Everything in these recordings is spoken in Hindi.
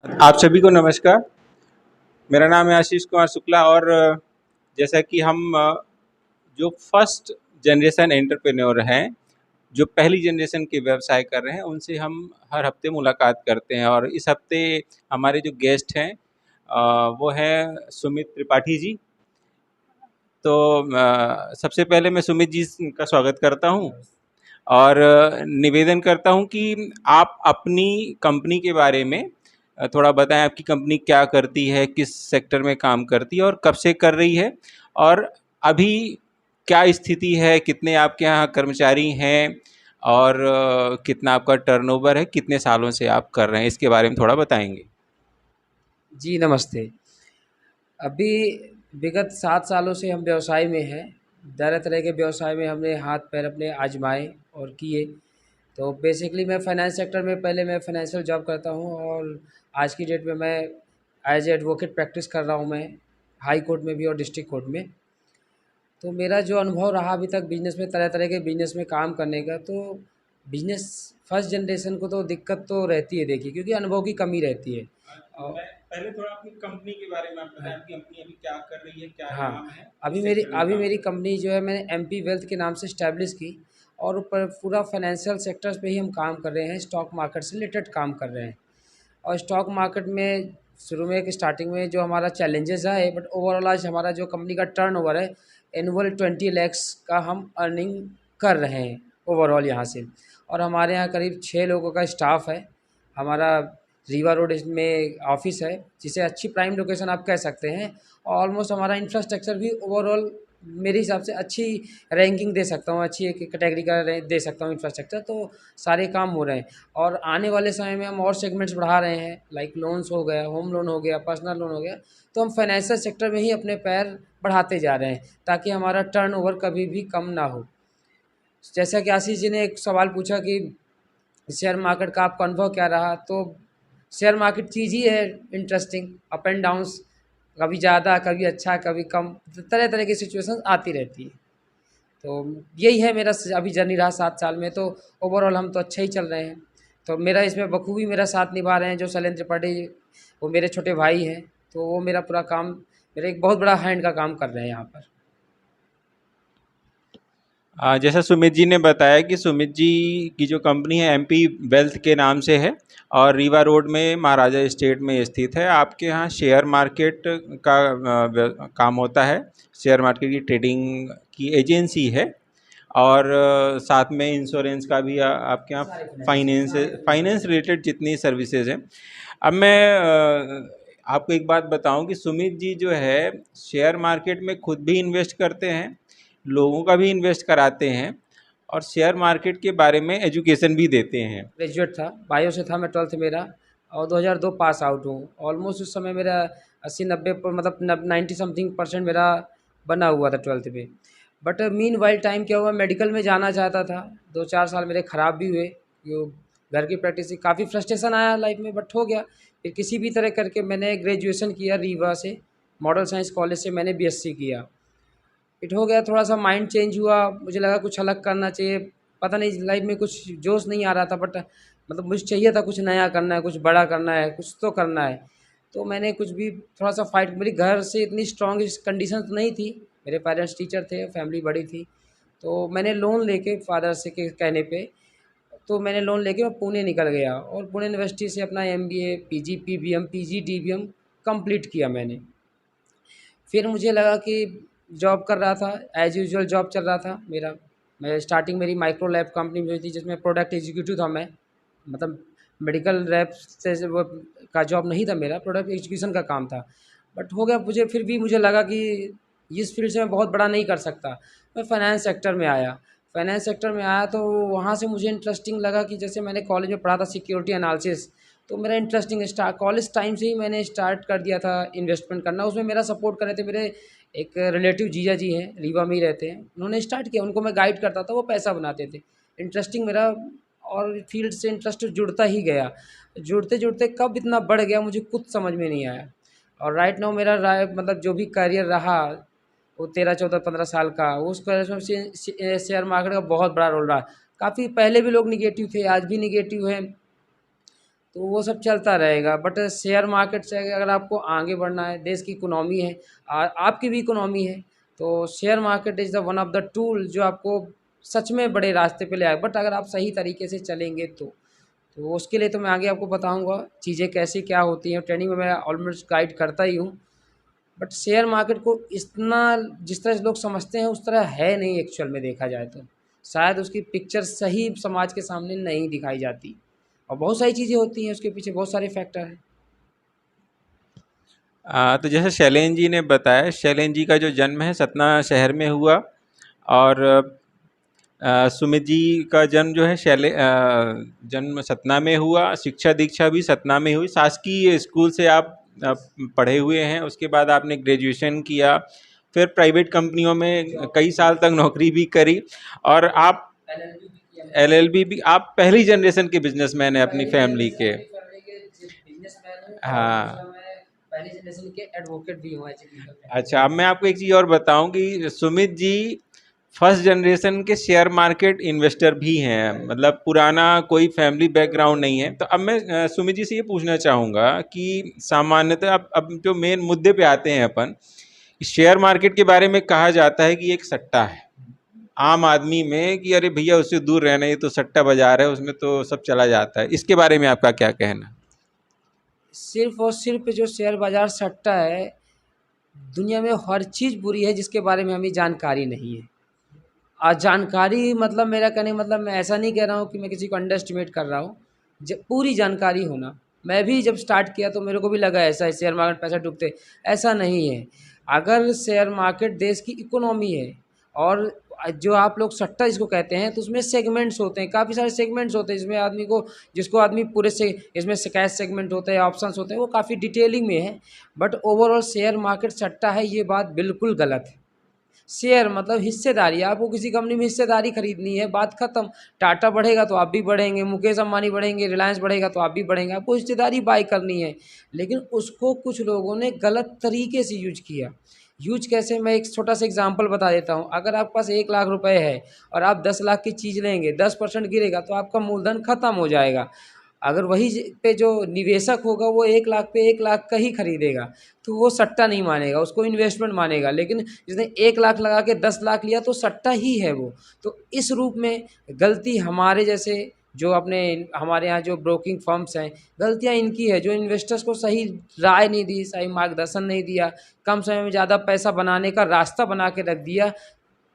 आप सभी को नमस्कार। मेरा नाम है आशीष कुमार शुक्ला और जैसा कि हम जो फर्स्ट जनरेशन एंटरप्रेन्योर हैं, जो पहली जनरेशन के व्यवसाय कर रहे हैं, उनसे हम हर हफ्ते मुलाकात करते हैं और इस हफ्ते हमारे जो गेस्ट हैं वो हैं सुमित त्रिपाठी जी। तो सबसे पहले मैं सुमित जी का स्वागत करता हूँ और निवेदन करता हूँ कि आप अपनी कंपनी के बारे में थोड़ा बताएं। आपकी कंपनी क्या करती है, किस सेक्टर में काम करती है और कब से कर रही है, और अभी क्या स्थिति है, कितने आपके यहाँ कर्मचारी हैं और कितना आपका टर्नओवर है, कितने सालों से आप कर रहे हैं, इसके बारे में थोड़ा बताएंगे। जी नमस्ते। अभी विगत 7 सालों से हम व्यवसाय में हैं। तरह तरह के व्यवसाय में हमने हाथ पैर अपने आजमाए और किए। तो बेसिकली मैं फाइनेंस सेक्टर में पहले मैं फाइनेंशियल जॉब करता हूँ और आज की डेट में मैं एज एडवोकेट प्रैक्टिस कर रहा हूँ मैं, हाई कोर्ट में भी और डिस्ट्रिक्ट कोर्ट में। तो मेरा जो अनुभव रहा अभी तक बिजनेस में, तरह तरह के बिजनेस में काम करने का, तो बिजनेस फर्स्ट जनरेशन को तो दिक्कत तो रहती है देखिए, क्योंकि अनुभव की कमी रहती है। और मैं पहले थोड़ा अपनी कंपनी के बारे में आप बताएं। आपकी कंपनी अभी क्या कर रही है, क्या हाँ, नाम है, अभी किस मेरी सेक्टर में अभी काम मेरी कर रही कंपनी जो है मैंने एमपी वेल्थ के नाम से इस्टेब्लिश की और ऊपर पूरा फाइनेंशियल सेक्टर्स पे ही हम काम कर रहे हैं, स्टॉक मार्केट से रिलेटेड काम कर रहे हैं। और स्टॉक मार्केट में शुरू में एक स्टार्टिंग में जो हमारा चैलेंजेस है, बट ओवरऑल आज हमारा जो कंपनी का टर्नओवर है एनुअल 20 lakhs का हम अर्निंग कर रहे हैं ओवरऑल यहाँ से। और हमारे यहाँ करीब 6 लोगों का स्टाफ है। हमारा रीवा रोड में ऑफिस है, जिसे अच्छी प्राइम लोकेशन आप कह सकते हैं। और ऑलमोस्ट हमारा इंफ्रास्ट्रक्चर भी ओवरऑल मेरे हिसाब से अच्छी रैंकिंग दे सकता हूँ, अच्छी एक कैटेगरी का दे सकता हूँ इंफ्रास्ट्रक्चर। तो सारे काम हो रहे हैं और आने वाले समय में हम और सेगमेंट्स बढ़ा रहे हैं, लाइक लोन्स हो गया, होम लोन हो गया, पर्सनल लोन हो गया। तो हम फाइनेंशियल सेक्टर में ही अपने पैर बढ़ाते जा रहे हैं ताकि हमारा टर्नओवर कभी भी कम ना हो। जैसा कि आशीष जी ने एक सवाल पूछा कि शेयर मार्केट का आपका अनुभव क्या रहा, तो शेयर मार्केट चीज़ ही है इंटरेस्टिंग, अप एंड डाउन्स, कभी ज़्यादा कभी अच्छा कभी कम, तरह तरह की सिचुएशन आती रहती है। तो यही है मेरा अभी जर्नी रहा 7 साल में। तो ओवरऑल हम तो अच्छे ही चल रहे हैं। तो मेरा इसमें बखूबी मेरा साथ निभा रहे हैं जो शैलेंद्र त्रिपाठी, वो मेरे छोटे भाई हैं। तो वो मेरा पूरा काम, मेरा एक बहुत बड़ा हैंड का काम कर रहे हैं यहाँ पर। जैसा सुमित जी ने बताया कि सुमित जी की जो कंपनी है एमपी वेल्थ के नाम से है और रीवा रोड में महाराजा स्टेट में स्थित है। आपके यहाँ शेयर मार्केट का काम होता है, शेयर मार्केट की ट्रेडिंग की एजेंसी है और साथ में इंश्योरेंस का भी आपके यहाँ सारे फाइनेंस फाइनेंस सारे फाइनेंस फाइनेंस रिलेटेड जितनी सर्विसेज हैं। अब मैं आपको एक बात बताऊं कि सुमित जी जो है शेयर मार्केट में खुद भी इन्वेस्ट करते हैं, लोगों का भी इन्वेस्ट कराते हैं और शेयर मार्केट के बारे में एजुकेशन भी देते हैं। ग्रेजुएट था, बायो से था मैं, 12th मेरा, और 2002 पास आउट हूँ। ऑलमोस्ट उस समय मेरा 80-90 पर, मतलब 90 समथिंग परसेंट मेरा बना हुआ था 12th में। बट मीन वाइल टाइम क्या हुआ, मेडिकल में जाना चाहता था। 2-4 साल मेरे ख़राब भी हुए, यो घर की प्रैक्टिस से काफ़ी फ्रस्ट्रेशन आया लाइफ में, बट हो गया। फिर किसी भी तरह करके मैंने ग्रेजुएशन किया रीवा से, मॉडल साइंस कॉलेज से मैंने बीएससी किया। फिट हो गया, थोड़ा-सा माइंड चेंज हुआ, मुझे लगा कुछ अलग करना चाहिए। पता नहीं लाइफ़ में कुछ जोश नहीं आ रहा था, बट मतलब मुझे चाहिए था कुछ नया करना है, कुछ बड़ा करना है, कुछ तो करना है। तो मैंने कुछ भी थोड़ा-सा फाइट, मेरी घर से इतनी स्ट्रॉन्ग इस कंडीशन तो नहीं थी, मेरे पेरेंट्स टीचर थे, फैमिली बड़ी थी। तो मैंने लोन लेके फादर से के कहने पे, तो मैंने लोन लेके मैं पुणे निकल गया और पुणे यूनिवर्सिटी से अपना MBA, PG, PBM, PG, DBM complete किया मैंने। फिर मुझे लगा कि जॉब कर रहा था, एज़ यूजुअल जॉब चल रहा था मेरा। मैं स्टार्टिंग मेरी माइक्रो लैब कंपनी में हुई थी, जिसमें प्रोडक्ट एग्जीक्यूटिव था मैं। मतलब मेडिकल रैप से वो का जॉब नहीं था मेरा, प्रोडक्ट एग्जीक्यूशन का काम था। बट हो गया, मुझे फिर भी मुझे लगा कि इस फील्ड से मैं बहुत बड़ा नहीं कर सकता। मैं फाइनेंस सेक्टर में आया। फाइनेंस सेक्टर में आया तो वहाँ से मुझे इंटरेस्टिंग लगा कि जैसे मैंने कॉलेज में पढ़ा था सिक्योरिटी एनालिसिस, तो मेरा इंटरेस्टिंग कॉलेज टाइम से ही मैंने स्टार्ट कर दिया था इन्वेस्टमेंट करना। उसमें मेरा सपोर्ट कर रहे थे मेरे एक रिलेटिव जीजा जी हैं, रीवा में ही रहते हैं, उन्होंने स्टार्ट किया, उनको मैं गाइड करता था, वो पैसा बनाते थे। इंटरेस्टिंग मेरा, और फील्ड से इंटरेस्ट जुड़ता ही गया। जुड़ते जुड़ते कब इतना बढ़ गया मुझे कुछ समझ में नहीं आया। और राइट नाउ मेरा मतलब जो भी करियर रहा वो 13, 14, 15 साल का, उस करियर में शेयर मार्केट का बहुत बड़ा रोल रहा। काफ़ी पहले भी लोग निगेटिव थे, आज भी निगेटिव हैं। तो वो सब चलता रहेगा। बट शेयर मार्केट से अगर आपको आगे बढ़ना है, देश की इकोनॉमी है, आपकी भी इकोनॉमी है, तो share market is the one of the tool जो आपको सच में बड़े रास्ते पे ले आए। बट अगर आप सही तरीके से चलेंगे तो उसके लिए तो मैं आगे आपको बताऊंगा चीज़ें कैसे क्या होती हैं। ट्रेनिंग में मैं ऑलमोस्ट गाइड करता ही हूँ। बट शेयर मार्केट को इतना जिस तरह से लोग समझते हैं उस तरह है नहीं एक्चुअल में, देखा जाए तो शायद उसकी पिक्चर सही समाज के सामने नहीं दिखाई जाती, और बहुत सारी चीज़ें होती हैं उसके पीछे, बहुत सारे फैक्टर हैं। तो जैसे शैलेंद्र जी ने बताया, शैलेंद्र जी का जो जन्म है सतना शहर में हुआ, और सुमित जी का जन्म जो है जन्म सतना में हुआ, शिक्षा दीक्षा भी सतना में हुई। शासकीय स्कूल से आप पढ़े हुए हैं, उसके बाद आपने ग्रेजुएशन किया, फिर प्राइवेट कंपनियों में कई साल तक नौकरी भी करी, और आप LLB भी किया एलएलबी भी। आप पहली जनरेशन के बिजनेसमैन हैं अपनी पहली फैमिली जनरेशन के। अपनी फैमिली के बिजनेसमैन हूँ, और दूसरा हाँ। मैं पहली जनरेशन के एडवोकेट भी हूँ एक्चुअली। अच्छा, अब मैं आपको एक चीज़ और बताऊं कि सुमित जी फर्स्ट जनरेशन के शेयर मार्केट इन्वेस्टर भी हैं, मतलब पुराना कोई फैमिली बैकग्राउंड नहीं है। तो अब मैं सुमित जी से ये पूछना चाहूँगा कि सामान्यतः अब जो मेन मुद्दे पे आते हैं अपन, शेयर मार्केट के बारे में कहा जाता है कि एक सट्टा है आम आदमी में, कि अरे भैया उससे दूर रहना, ये तो सट्टा बाजार है, उसमें तो सब चला जाता है। इसके बारे में आपका क्या कहना? सिर्फ और सिर्फ जो शेयर बाजार सट्टा है, दुनिया में हर चीज़ बुरी है जिसके बारे में हमें जानकारी नहीं है। जानकारी मतलब मेरा कहने का मतलब, मैं ऐसा नहीं कह रहा हूँ कि मैं किसी को अंडर एस्टिमेट कर रहा हूँ। पूरी जानकारी होना। मैं भी जब स्टार्ट किया तो मेरे को भी लगा ऐसा है शेयर मार्केट पैसा डूबते, ऐसा नहीं है। अगर शेयर मार्केट देश की इकोनॉमी है, और जो आप लोग सट्टा जिसको कहते हैं, तो उसमें सेगमेंट्स होते हैं, काफ़ी सारे सेगमेंट्स होते हैं जिसमें आदमी को, जिसको आदमी पूरे से, इसमें कैश सेगमेंट होते हैं, ऑप्शंस होते हैं, वो काफ़ी डिटेलिंग में है। बट ओवरऑल शेयर मार्केट सट्टा है, ये बात बिल्कुल गलत है। शेयर मतलब हिस्सेदारी, आपको किसी कंपनी में हिस्सेदारी खरीदनी है, बात खत्म। टाटा बढ़ेगा तो आप भी बढ़ेंगे, मुकेश अंबानी बढ़ेंगे, रिलायंस बढ़ेगा तो आप भी बढ़ेंगे, आपको हिस्सेदारी बाय करनी है। लेकिन उसको कुछ लोगों ने गलत तरीके से यूज किया। यूज कैसे, मैं एक छोटा सा एग्जांपल बता देता हूँ। अगर आपके पास 1 लाख रुपए है और आप 10 लाख की चीज़ लेंगे, 10% गिरेगा तो आपका मूलधन खत्म हो जाएगा। अगर वही पे जो निवेशक होगा वो 1 लाख पे 1 लाख का ही खरीदेगा, तो वो सट्टा नहीं मानेगा, उसको इन्वेस्टमेंट मानेगा। लेकिन जिसने 1 लाख लगा के 10 लाख लिया तो सट्टा ही है वो। तो इस रूप में गलती हमारे जैसे जो अपने हमारे यहाँ जो ब्रोकिंग फर्म्स हैं, गलतियाँ इनकी है, जो इन्वेस्टर्स को सही राय नहीं दी, सही मार्गदर्शन नहीं दिया, कम समय में ज़्यादा पैसा बनाने का रास्ता बना के रख दिया।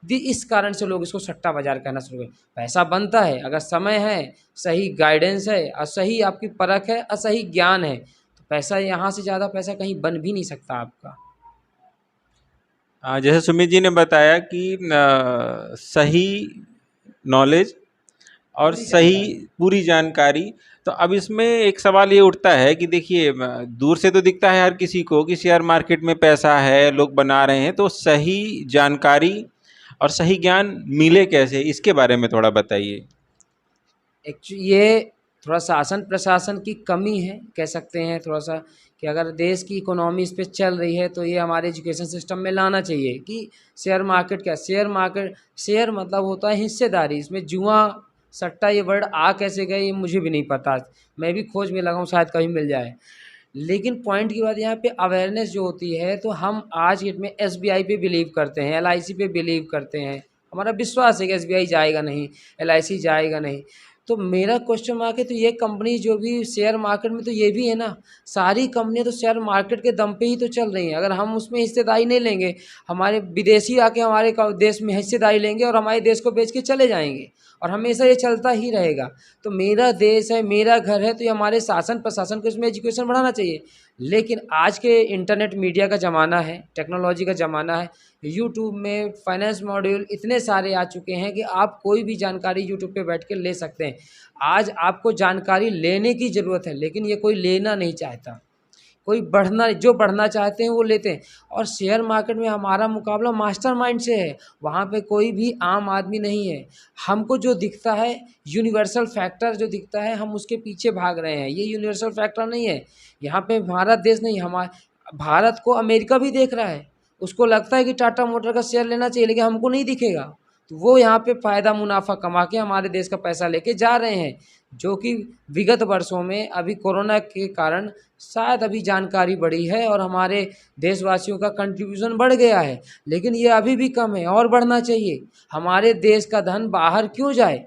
इस कारण से लोग इसको सट्टा बाजार कहना शुरू कर। पैसा बनता है अगर समय है, सही गाइडेंस है, और सही आपकी परख है, और सही ज्ञान है, तो पैसा यहाँ से ज़्यादा पैसा कहीं बन भी नहीं सकता आपका। जैसे सुमित जी ने बताया कि सही नॉलेज और पूरी सही जानकारी। पूरी जानकारी। तो अब इसमें एक सवाल ये उठता है कि देखिए, दूर से तो दिखता है हर किसी को कि शेयर मार्केट में पैसा है, लोग बना रहे हैं, तो सही जानकारी और सही ज्ञान मिले कैसे, इसके बारे में थोड़ा बताइए। एक्चुअली ये थोड़ा शासन प्रशासन की कमी है, कह सकते हैं थोड़ा सा, कि अगर देश की इकोनॉमी इस पे चल रही है तो ये हमारे एजुकेशन सिस्टम में लाना चाहिए कि शेयर मार्केट क्या, शेयर मार्केट, शेयर मतलब होता है हिस्सेदारी। इसमें जुआ सट्टा ये वर्ड आ कैसे गए ये मुझे भी नहीं पता, मैं भी खोज में लगा हूँ, शायद कहीं मिल जाए। लेकिन पॉइंट की बात यहाँ पे अवेयरनेस जो होती है, तो हम आज डेट में एसबीआई पे बिलीव करते हैं, एलआईसी पे बिलीव करते हैं, हमारा विश्वास है कि एसबीआई जाएगा नहीं, एलआईसी जाएगा नहीं। तो मेरा क्वेश्चन मार्क है, तो ये कंपनी जो भी शेयर मार्केट में, तो ये भी है ना, सारी कंपनियां तो शेयर मार्केट के दम पे ही तो चल रही हैं। अगर हम उसमें हिस्सेदारी नहीं लेंगे, हमारे विदेशी आके हमारे देश में हिस्सेदारी लेंगे और हमारे देश को बेच के चले जाएंगे, और हमेशा ये चलता ही रहेगा। तो मेरा देश है, मेरा घर है, तो ये हमारे शासन प्रशासन को इसमें एजुकेशन बढ़ाना चाहिए। लेकिन आज के इंटरनेट मीडिया का ज़माना है, टेक्नोलॉजी का ज़माना है, यूट्यूब में फाइनेंस मॉड्यूल इतने सारे आ चुके हैं कि आप कोई भी जानकारी यूट्यूब पे बैठ के ले सकते हैं। आज आपको जानकारी लेने की ज़रूरत है, लेकिन ये कोई लेना नहीं चाहता, कोई बढ़ना, जो बढ़ना चाहते हैं वो लेते हैं। और शेयर मार्केट में हमारा मुकाबला मास्टरमाइंड से है, वहाँ पे कोई भी आम आदमी नहीं है। हमको जो दिखता है, यूनिवर्सल फैक्टर जो दिखता है, हम उसके पीछे भाग रहे हैं। ये यूनिवर्सल फैक्टर नहीं है। यहाँ पे भारत देश नहीं, हमारा भारत को अमेरिका भी देख रहा है, उसको लगता है कि टाटा मोटर का शेयर लेना चाहिए, लेकिन हमको नहीं दिखेगा। तो वो यहाँ पे फ़ायदा मुनाफा कमा के हमारे देश का पैसा लेके जा रहे हैं, जो कि विगत वर्षों में अभी कोरोना के कारण शायद अभी जानकारी बढ़ी है और हमारे देशवासियों का कंट्रीब्यूशन बढ़ गया है, लेकिन ये अभी भी कम है और बढ़ना चाहिए। हमारे देश का धन बाहर क्यों जाए?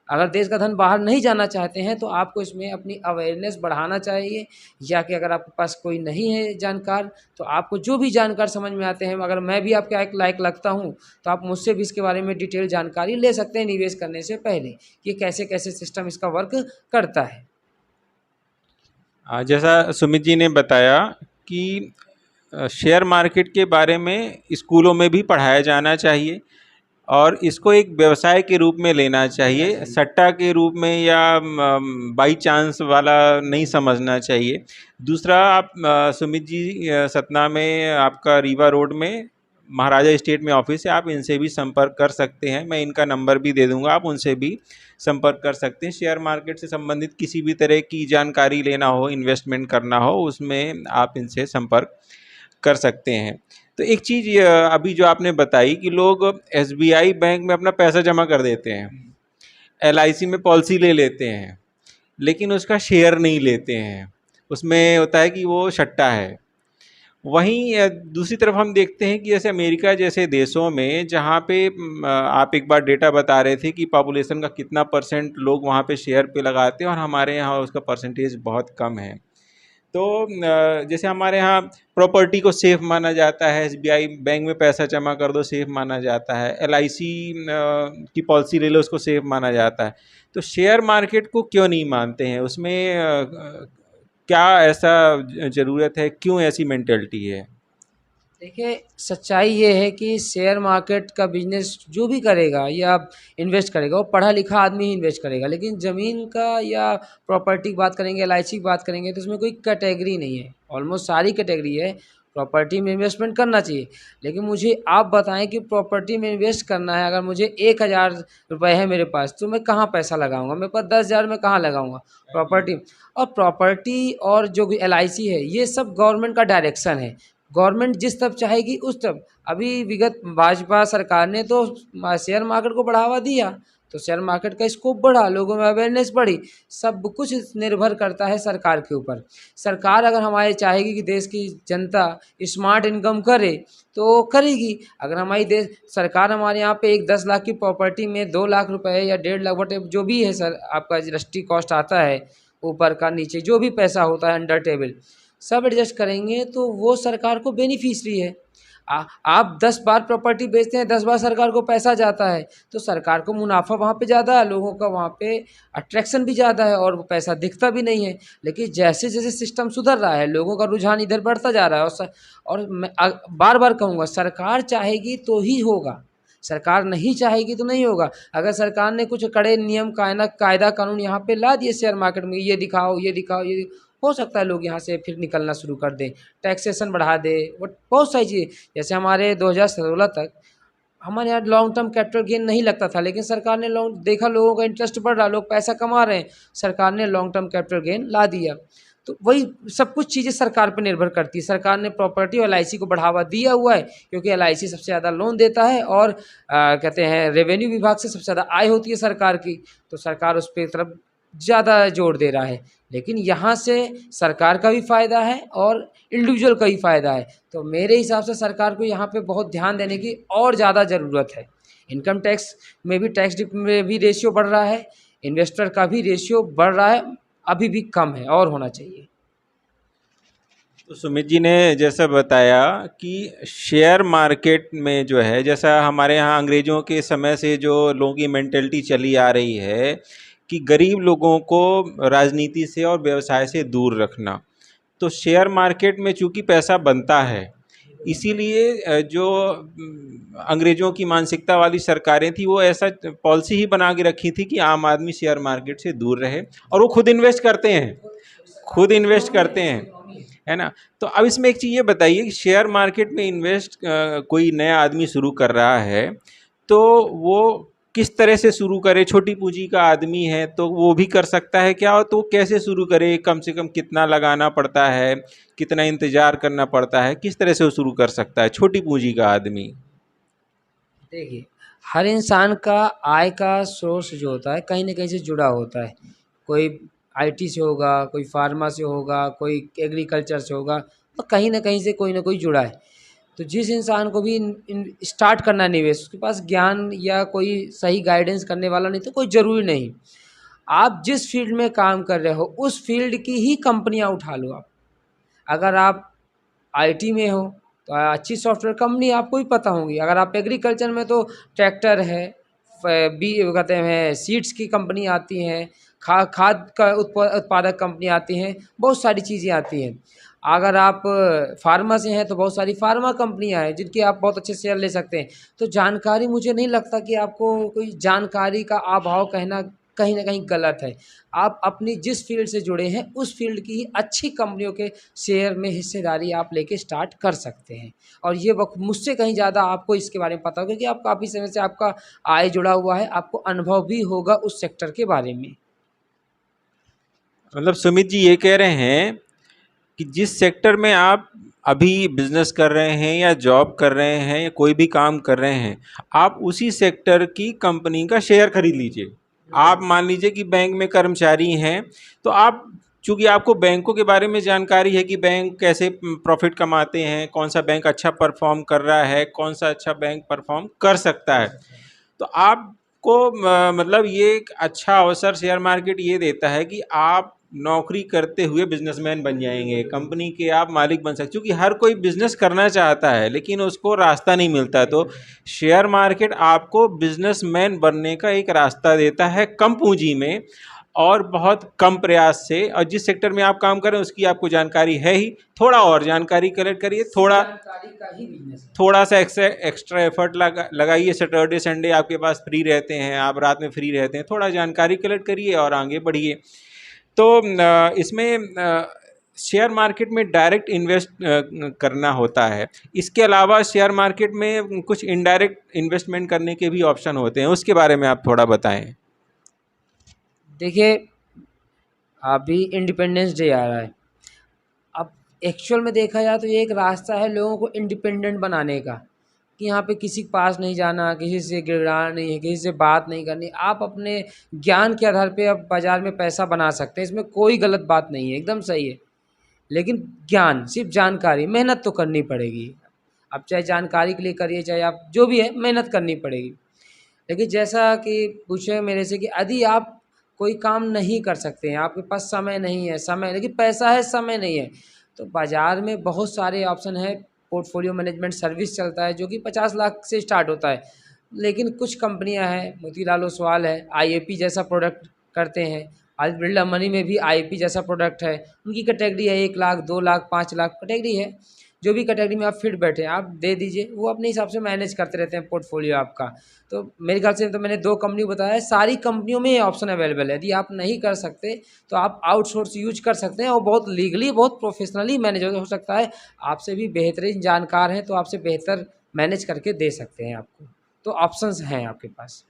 अगर देश का धन बाहर नहीं जाना चाहते हैं तो आपको इसमें अपनी अवेयरनेस बढ़ाना चाहिए, या कि अगर आपके पास कोई नहीं है जानकार तो आपको जो भी जानकार समझ में आते हैं, अगर मैं भी आपके एक लायक लगता हूँ तो आप मुझसे भी इसके बारे में डिटेल जानकारी ले सकते हैं निवेश करने से पहले कि कैसे कैसे सिस्टम इसका वर्क करता है। जैसा सुमित जी ने बताया कि शेयर मार्केट के बारे में स्कूलों में भी पढ़ाया जाना चाहिए और इसको एक व्यवसाय के रूप में लेना चाहिए, सट्टा के रूप में या बाई चांस वाला नहीं समझना चाहिए। दूसरा, आप सुमित जी सतना में आपका रीवा रोड में महाराजा स्टेट में ऑफिस है, आप इनसे भी संपर्क कर सकते हैं, मैं इनका नंबर भी दे दूंगा, आप उनसे भी संपर्क कर सकते हैं। शेयर मार्केट से संबंधित किसी भी तरह की जानकारी लेना हो, इन्वेस्टमेंट करना हो, उसमें आप इनसे संपर्क कर सकते हैं। तो एक चीज़ अभी जो आपने बताई कि लोग एसबीआई बैंक में अपना पैसा जमा कर देते हैं, एलआईसी में पॉलिसी ले लेते हैं, लेकिन उसका शेयर नहीं लेते हैं, उसमें होता है कि वो सट्टा है। वहीं दूसरी तरफ हम देखते हैं कि जैसे अमेरिका जैसे देशों में जहाँ पे आप एक बार डेटा बता रहे थे कि पॉपुलेशन का कितना परसेंट लोग वहाँ पे शेयर पे लगाते हैं और हमारे यहाँ उसका परसेंटेज बहुत कम है। तो जैसे हमारे यहाँ प्रॉपर्टी को सेफ माना जाता है, एसबीआई बैंक में पैसा जमा कर दो सेफ माना जाता है, एलआईसी की पॉलिसी ले लो उसको सेफ माना जाता है, तो शेयर मार्केट को क्यों नहीं मानते हैं? उसमें क्या ऐसा ज़रूरत है, क्यों ऐसी मेंटेलिटी है? देखिए, सच्चाई ये है कि शेयर मार्केट का बिजनेस जो भी करेगा या इन्वेस्ट करेगा वो पढ़ा लिखा आदमी ही इन्वेस्ट करेगा, लेकिन ज़मीन का या प्रॉपर्टी की बात करेंगे, एलआईसी की बात करेंगे तो उसमें कोई कैटेगरी नहीं है, ऑलमोस्ट सारी कैटेगरी है। प्रॉपर्टी में इन्वेस्टमेंट करना चाहिए, लेकिन मुझे आप बताएं कि प्रॉपर्टी में इन्वेस्ट करना है, अगर मुझे 1,000 रुपये है मेरे पास तो मैं कहाँ पैसा लगाऊंगा? मेरे पास 10,000 में कहाँ लगाऊंगा प्रॉपर्टी? और प्रॉपर्टी और जो भी एलआईसी है ये सब गवर्नमेंट का डायरेक्शन है, गवर्नमेंट जिस तरफ चाहेगी उस तरफ। अभी विगत भाजपा सरकार ने तो शेयर मार्केट को बढ़ावा दिया, तो शेयर मार्केट का स्कोप बढ़ा, लोगों में अवेयरनेस बढ़ी, सब कुछ निर्भर करता है सरकार के ऊपर। सरकार अगर हमारे चाहेगी कि देश की जनता स्मार्ट इनकम करे तो करेगी। अगर हमारी देश सरकार हमारे यहाँ पे एक 10 लाख की प्रॉपर्टी में 2 लाख रुपए या 1.5 लाख वटे जो भी है सर आपका रजिस्ट्री कॉस्ट आता है, ऊपर का नीचे जो भी पैसा होता है अंडर टेबल सब एडजस्ट करेंगे तो वो सरकार को बेनिफिशरी है। आप 10 बार प्रॉपर्टी बेचते हैं, 10 बार सरकार को पैसा जाता है, तो सरकार को मुनाफा वहाँ पे ज़्यादा है, लोगों का वहाँ पे अट्रैक्शन भी ज़्यादा है और वो पैसा दिखता भी नहीं है। लेकिन जैसे जैसे सिस्टम सुधर रहा है, लोगों का रुझान इधर बढ़ता जा रहा है और मैं बार बार कहूँगा सरकार चाहेगी तो ही होगा, सरकार नहीं चाहेगी तो नहीं होगा। अगर सरकार ने कुछ कड़े नियम कायदा कानून यहाँ पे ला दिए शेयर मार्केट में, ये दिखाओ ये दिखाओ ये, हो सकता है लोग यहाँ से फिर निकलना शुरू कर दें, टैक्सेशन बढ़ा दे, बट बहुत सारी चीज़ें। जैसे हमारे 2016 तक हमारे यहाँ लॉन्ग टर्म कैपिटल गेन नहीं लगता था, लेकिन सरकार ने देखा लोगों का इंटरेस्ट बढ़ रहा, लोग पैसा कमा रहे हैं, सरकार ने लॉन्ग टर्म कैपिटल गेन ला दिया। तो वही सब कुछ चीज़ें सरकार पर निर्भर करती है। सरकार ने प्रॉपर्टी और एलआईसी को बढ़ावा दिया हुआ है, क्योंकि एलआईसी सबसे ज़्यादा लोन देता है और कहते हैं रेवेन्यू विभाग से सबसे ज़्यादा आय होती है सरकार की, तो सरकार उस पर तरफ ज़्यादा जोर दे रहा है। लेकिन यहाँ से सरकार का भी फ़ायदा है और इंडिविजुअल का भी फ़ायदा है, तो मेरे हिसाब से सरकार को यहाँ पे बहुत ध्यान देने की और ज़्यादा ज़रूरत है। इनकम टैक्स में भी में भी रेशियो बढ़ रहा है, इन्वेस्टर का भी रेशियो बढ़ रहा है, अभी भी कम है और होना चाहिए। तो सुमित जी ने जैसा बताया कि शेयर मार्केट में जो है, जैसा हमारे यहाँ अंग्रेज़ों के समय से जो लोगों की मेंटेलिटी चली आ रही है कि गरीब लोगों को राजनीति से और व्यवसाय से दूर रखना, तो शेयर मार्केट में चूंकि पैसा बनता है, इसीलिए जो अंग्रेज़ों की मानसिकता वाली सरकारें थी वो ऐसा पॉलिसी ही बना के रखी थी कि आम आदमी शेयर मार्केट से दूर रहे, और वो खुद इन्वेस्ट करते हैं, खुद इन्वेस्ट करते हैं, है ना। तो अब इसमें एक चीज़ ये बताइए कि शेयर मार्केट में इन्वेस्ट कोई नया आदमी शुरू कर रहा है तो वो किस तरह से शुरू करे? छोटी पूंजी का आदमी है तो वो भी कर सकता है क्या? तो कैसे शुरू करे? कम से कम कितना लगाना पड़ता है, कितना इंतज़ार करना पड़ता है, किस तरह से वो शुरू कर सकता है छोटी पूंजी का आदमी? देखिए, हर इंसान का आय का सोर्स जो होता है कहीं न कहीं से जुड़ा होता है। कोई आईटी से होगा, कोई फार्मा से होगा, कोई एग्रीकल्चर से होगा, तो कहीं न कहीं से कोई न कोई जुड़ा है। तो जिस इंसान को भी इन इन स्टार्ट करना है निवेश, उसके पास ज्ञान या कोई सही गाइडेंस करने वाला नहीं तो कोई ज़रूरी नहीं। आप जिस फ़ील्ड में काम कर रहे हो, उस फ़ील्ड की ही कंपनियाँ उठा लो आप। अगर आप आईटी में हो तो अच्छी सॉफ्टवेयर कंपनी आपको भी पता होंगी। अगर आप एग्रीकल्चर में तो ट्रैक्टर है, वो कहते हैं सीड्स की कंपनी आती हैं, खाद का उत्पादक कंपनी आती हैं, बहुत सारी चीज़ें आती हैं। अगर आप फार्मा से हैं तो बहुत सारी फार्मा कंपनियां हैं जिनकी आप बहुत अच्छे शेयर ले सकते हैं। तो जानकारी, मुझे नहीं लगता कि आपको कोई जानकारी का अभाव कहना कहीं ना कहीं गलत है। आप अपनी जिस फील्ड से जुड़े हैं उस फील्ड की ही अच्छी कंपनियों के शेयर में हिस्सेदारी आप लेके स्टार्ट कर सकते हैं। और ये वक्त मुझसे कहीं ज़्यादा आपको इसके बारे में पता होगा क्योंकि आप काफ़ी समय से आपका आय जुड़ा हुआ है, आपको अनुभव भी होगा उस सेक्टर के बारे में। मतलब सुमित जी ये कह रहे हैं कि जिस सेक्टर में आप अभी बिजनेस कर रहे हैं या जॉब कर रहे हैं या कोई भी काम कर रहे हैं, आप उसी सेक्टर की कंपनी का शेयर खरीद लीजिए। आप मान लीजिए कि बैंक में कर्मचारी हैं, तो आप, चूंकि आपको बैंकों के बारे में जानकारी है कि बैंक कैसे प्रॉफिट कमाते हैं, कौन सा बैंक अच्छा परफॉर्म कर रहा है, कौन सा अच्छा बैंक परफॉर्म कर सकता है, तो आपको मतलब ये एक अच्छा अवसर शेयर मार्केट ये देता है कि आप नौकरी करते हुए बिजनेसमैन बन जाएंगे, कंपनी के आप मालिक बन सकते, क्योंकि हर कोई बिजनेस करना चाहता है लेकिन उसको रास्ता नहीं मिलता। तो शेयर मार्केट आपको बिजनेसमैन बनने का एक रास्ता देता है, कम पूंजी में और बहुत कम प्रयास से। और जिस सेक्टर में आप काम करें उसकी आपको जानकारी है ही, थोड़ा और जानकारी कलेक्ट करिए, जानकारी का ही बिजनेस है। थोड़ा सा एक्स्ट्रा एफर्ट लगाइए। सैटरडे संडे आपके पास फ्री रहते हैं, आप रात में फ्री रहते हैं, थोड़ा जानकारी कलेक्ट करिए और आगे बढ़िए। तो इसमें शेयर मार्केट में डायरेक्ट इन्वेस्ट करना होता है। इसके अलावा शेयर मार्केट में कुछ इनडायरेक्ट इन्वेस्टमेंट करने के भी ऑप्शन होते हैं, उसके बारे में आप थोड़ा बताएं। देखिए, अभी इंडिपेंडेंस डे आ रहा है। अब एक्चुअल में देखा जाए तो ये एक रास्ता है लोगों को इंडिपेंडेंट बनाने का, कि यहाँ पे किसी के पास नहीं जाना, किसी से गिड़गिड़ाना नहीं है, किसी से बात नहीं करनी। आप अपने ज्ञान के आधार पे अब बाज़ार में पैसा बना सकते हैं, इसमें कोई गलत बात नहीं है, एकदम सही है। लेकिन ज्ञान, सिर्फ जानकारी, मेहनत तो करनी पड़ेगी। आप चाहे जानकारी के लिए करिए, चाहे आप जो भी है, मेहनत करनी पड़ेगी। लेकिन जैसा कि पूछे मेरे से कि यदि आप कोई काम नहीं कर सकते हैं, आपके पास समय नहीं है, समय लेकिन पैसा है, समय नहीं है, तो बाज़ार में बहुत सारे ऑप्शन हैं। पोर्टफोलियो मैनेजमेंट सर्विस चलता है जो कि 50 लाख से स्टार्ट होता है। लेकिन कुछ कंपनियां हैं, मोतीलाल ओसवाल है, आईएपी जैसा प्रोडक्ट करते हैं। आज बिरला मनी में भी आईएपी जैसा प्रोडक्ट है, उनकी कैटेगरी है 1 लाख, 2 लाख, 5 लाख कैटेगरी है। जो भी कैटेगरी में आप फिट बैठे हैं आप दे दीजिए, वो अपने हिसाब से मैनेज करते रहते हैं पोर्टफोलियो आपका। तो मेरे ख्याल से तो मैंने 2 कंपनी बताया है, सारी कंपनियों में ये ऑप्शन अवेलेबल है। यदि आप नहीं कर सकते तो आप आउटसोर्स यूज कर सकते हैं और बहुत लीगली, बहुत प्रोफेशनली मैनेज हो सकता है। आपसे भी बेहतरीन जानकार हैं तो आपसे बेहतर मैनेज करके दे सकते हैं आपको। तो ऑप्शंस हैं आपके पास।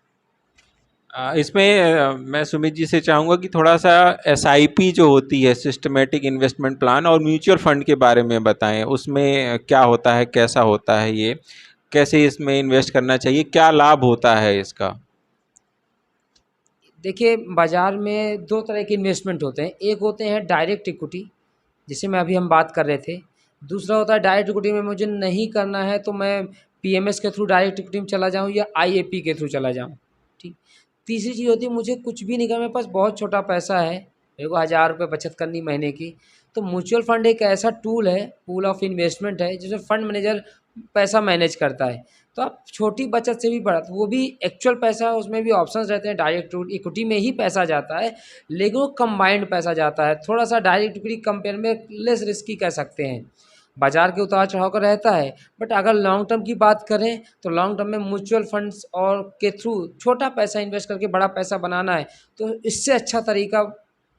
इसमें मैं सुमित जी से चाहूँगा कि थोड़ा सा एसआईपी जो होती है, सिस्टमेटिक इन्वेस्टमेंट प्लान, और म्यूचुअल फंड के बारे में बताएं। उसमें क्या होता है, कैसा होता है, ये कैसे इसमें इन्वेस्ट करना चाहिए, क्या लाभ होता है इसका? देखिए, बाज़ार में 2 तरह के इन्वेस्टमेंट होते हैं। एक होते हैं डायरेक्ट इक्विटी, जिसे मैं अभी हम बात कर रहे थे। दूसरा होता है डायरेक्ट इक्विटी में मुझे नहीं करना है तो मैं पीएमएस के थ्रू डायरेक्ट इक्विटी में चला जाऊँ या आईएपी के थ्रू चला जाऊँ, ठीक। तीसरी चीज़ होती है मुझे कुछ भी नहीं करना, मेरे पास बहुत छोटा पैसा है, मेरे को ₹1000 बचत करनी महीने की। तो म्यूचुअल फंड एक ऐसा टूल है, पूल ऑफ इन्वेस्टमेंट है, जिसमें फंड मैनेजर पैसा मैनेज करता है। तो आप छोटी बचत से भी बड़ा, तो वो भी एक्चुअल पैसा, उसमें भी ऑप्शंस रहते हैं। डायरेक्ट इक्विटी में ही पैसा जाता है, लेकिन वो कंबाइंड पैसा जाता है। थोड़ा सा डायरेक्ट इक्विटी कंपेयर में लेस रिस्की कह सकते हैं। बाजार के उतार चढ़ाव का रहता है, बट अगर लॉन्ग टर्म की बात करें तो लॉन्ग टर्म में म्यूचुअल फंड्स और के थ्रू छोटा पैसा इन्वेस्ट करके बड़ा पैसा बनाना है, तो इससे अच्छा तरीका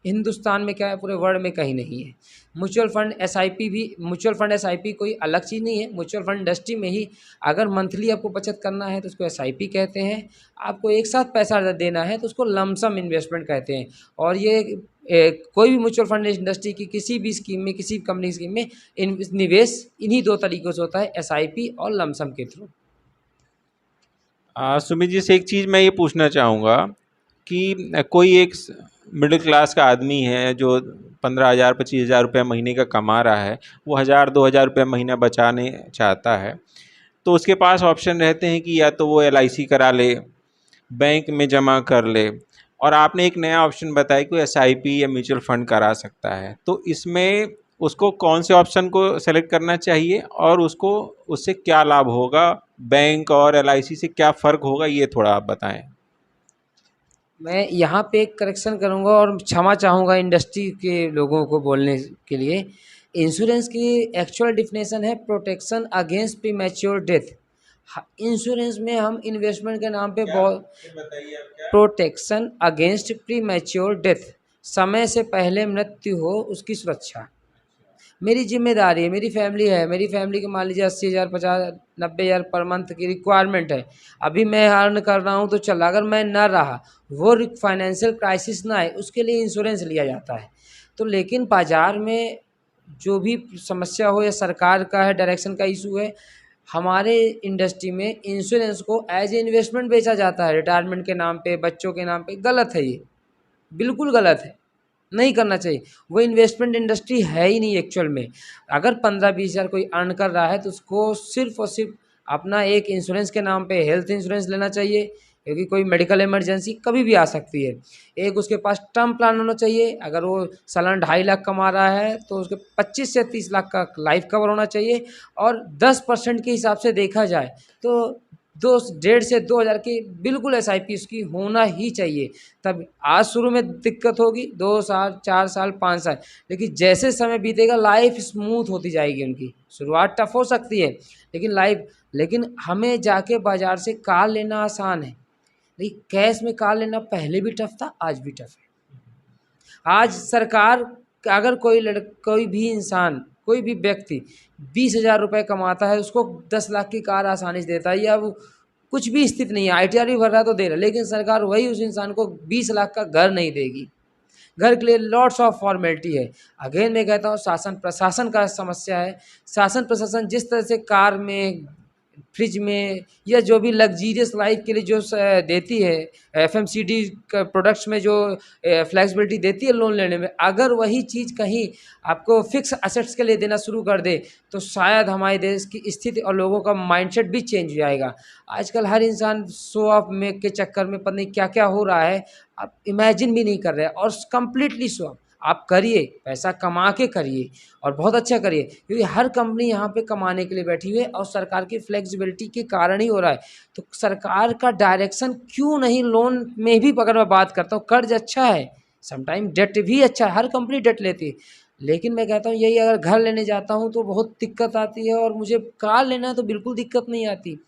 हिंदुस्तान में क्या है, पूरे वर्ल्ड में कहीं नहीं है। म्यूचुअल फंड एसआईपी कोई अलग चीज़ नहीं है। म्यूचुअल फंड इंडस्ट्री में ही अगर मंथली आपको बचत करना है तो उसको एसआईपी कहते हैं। आपको एक साथ पैसा देना है तो उसको लमसम इन्वेस्टमेंट कहते हैं। और ये कोई भी म्यूचुअल फंड इंडस्ट्री की किसी भी स्कीम में, किसी भी कंपनी स्कीम में निवेश इन्हीं 2 तरीक़ों से होता है, एसआईपी और लमसम के थ्रू। सुमित जी से एक चीज़ मैं ये पूछना चाहूँगा कि कोई एक मिडिल क्लास का आदमी है जो 15,000 25,000 रुपये महीने का कमा रहा है, वो 1,000 2,000 रुपये महीना बचाने चाहता है, तो उसके पास ऑप्शन रहते हैं कि या तो वो LIC करा ले, बैंक में जमा कर ले, और आपने एक नया ऑप्शन बताया कि वो SIP या म्यूचुअल फंड करा सकता है। तो इसमें उसको कौन से ऑप्शन को सेलेक्ट करना चाहिए और उसको उससे क्या लाभ होगा, बैंक और LIC से क्या फ़र्क होगा, ये थोड़ा आप बताएं। मैं यहाँ पे एक करेक्शन करूँगा और क्षमा चाहूँगा इंडस्ट्री के लोगों को बोलने के लिए। इंश्योरेंस की एक्चुअल डेफिनेशन है protection against premature death. Insurance में हम इन्वेस्टमेंट के नाम पे बहुत बताइए आप क्या। प्रोटेक्शन अगेंस्ट प्रीमैच्योर डेथ, समय से पहले मृत्यु हो उसकी सुरक्षा मेरी जिम्मेदारी है, मेरी फैमिली की मान लीजिए 80,000 50 90,000 पर मंथ की रिक्वायरमेंट है। अभी मैं अर्न कर रहा हूँ तो चला, अगर मैं ना रहा, वो फाइनेंशियल क्राइसिस ना आए, उसके लिए इंश्योरेंस लिया जाता है। तो लेकिन बाज़ार में जो भी समस्या हो या सरकार का है डायरेक्शन का इशू है, हमारे इंडस्ट्री में इंश्योरेंस को एज ए इन्वेस्टमेंट बेचा जाता है रिटायरमेंट के नाम पे, बच्चों के नाम पे। गलत है ये, बिल्कुल गलत है, नहीं करना चाहिए। वो इन्वेस्टमेंट इंडस्ट्री है ही नहीं एक्चुअल में। अगर 15-20 हज़ार कोई अर्न कर रहा है तो उसको सिर्फ़ और सिर्फ अपना एक इंश्योरेंस के नाम पे हेल्थ इंश्योरेंस लेना चाहिए, क्योंकि कोई मेडिकल इमरजेंसी कभी भी आ सकती है। एक उसके पास टर्म प्लान होना चाहिए, अगर वो सालाना 2.5 लाख कमा रहा है तो उसके 25 से 30 लाख का लाइफ कवर होना चाहिए। और 10% के हिसाब से देखा जाए तो 1,500 से 2,000 की बिल्कुल SIP उसकी होना ही चाहिए। तब आज शुरू में दिक्कत होगी, 2 साल 4 साल 5 साल, लेकिन जैसे समय बीतेगा लाइफ स्मूथ होती जाएगी उनकी। शुरुआत टफ हो सकती है लेकिन हमें जाके बाज़ार से कार लेना आसान है, लेकिन कैश में कार लेना पहले भी टफ था, आज भी टफ है। आज सरकार, अगर कोई भी इंसान, कोई भी व्यक्ति 20,000 रुपये कमाता है, उसको 10 लाख की कार आसानी से देता है, या वो कुछ भी स्थिति नहीं है, ITR भी भर रहा है तो दे रहा है, लेकिन सरकार वही उस इंसान को 20 लाख का घर नहीं देगी। घर के लिए लॉट्स ऑफ फॉर्मेलिटी है। अगेन मैं कहता हूँ शासन प्रशासन का समस्या है। शासन प्रशासन जिस तरह से कार में, फ्रिज में, या जो भी लग्जीरियस लाइफ के लिए जो देती है, FMCG प्रोडक्ट्स में जो फ्लेक्सिबिलिटी देती है लोन लेने में, अगर वही चीज़ कहीं आपको फिक्स असेट्स के लिए देना शुरू कर दे तो शायद हमारे देश की स्थिति और लोगों का माइंडसेट भी चेंज हो जाएगा। आजकल हर इंसान शो ऑफ में के चक्कर में पता नहीं क्या क्या हो रहा है, आप इमेजिन भी नहीं कर रहे हैं। और कंप्लीटली शो ऑफ आप करिए, पैसा कमा के करिए और बहुत अच्छा करिए, क्योंकि हर कंपनी यहाँ पे कमाने के लिए बैठी हुई है और सरकार की फ्लेक्सिबिलिटी के कारण ही हो रहा है। तो सरकार का डायरेक्शन क्यों नहीं, लोन में भी अगर मैं बात करता हूँ, कर्ज अच्छा है, समटाइम डेट भी अच्छा है, हर कंपनी डेट लेती है, लेकिन मैं कहता हूँ यही अगर घर लेने जाता हूँ तो बहुत दिक्कत आती है, और मुझे कार लेना है तो बिल्कुल दिक्कत नहीं आती।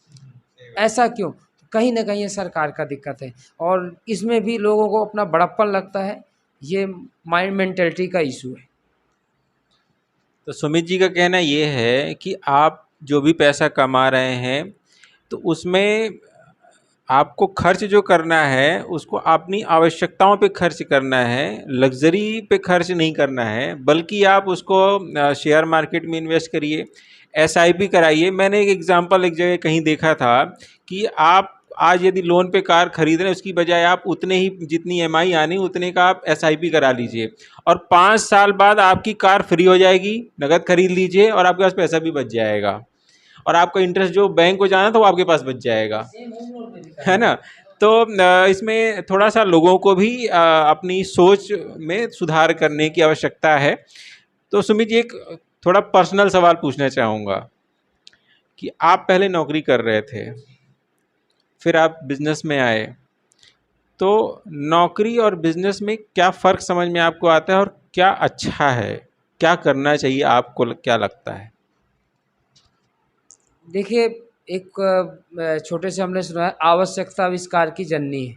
ऐसा क्यों? कहीं न कहीं ये सरकार का दिक्कत है, और इसमें भी लोगों को अपना बड़प्पन लगता है। ये माइंड मेंटालिटी का इशू है। तो सुमित जी का कहना ये है कि आप जो भी पैसा कमा रहे हैं तो उसमें आपको खर्च जो करना है उसको अपनी आवश्यकताओं पे खर्च करना है, लग्ज़री पे खर्च नहीं करना है, बल्कि आप उसको शेयर मार्केट में इन्वेस्ट करिए, SIP कराइए। मैंने एक एग्ज़ाम्पल एक जगह कहीं देखा था कि आप आज यदि लोन पे कार खरीद रहे हैं, उसकी बजाय आप उतने ही जितनी EMI आनी उतने का आप SIP करा लीजिए, और 5 साल बाद आपकी कार फ्री हो जाएगी, नकद खरीद लीजिए और आपके पास पैसा भी बच जाएगा, और आपका इंटरेस्ट जो बैंक को जाना था वो आपके पास बच जाएगा, है ना। तो इसमें थोड़ा सा लोगों को भी अपनी सोच में सुधार करने की आवश्यकता है। तो सुमित जी, एक थोड़ा पर्सनल सवाल पूछना चाहूँगा कि आप पहले नौकरी कर रहे थे, फिर आप बिजनेस में आए, तो नौकरी और बिजनेस में क्या फ़र्क समझ में आपको आता है और क्या अच्छा है, क्या करना चाहिए, आपको क्या लगता है? देखिए, एक छोटे से हमने सुना है आवश्यकता आविष्कार की जननी है।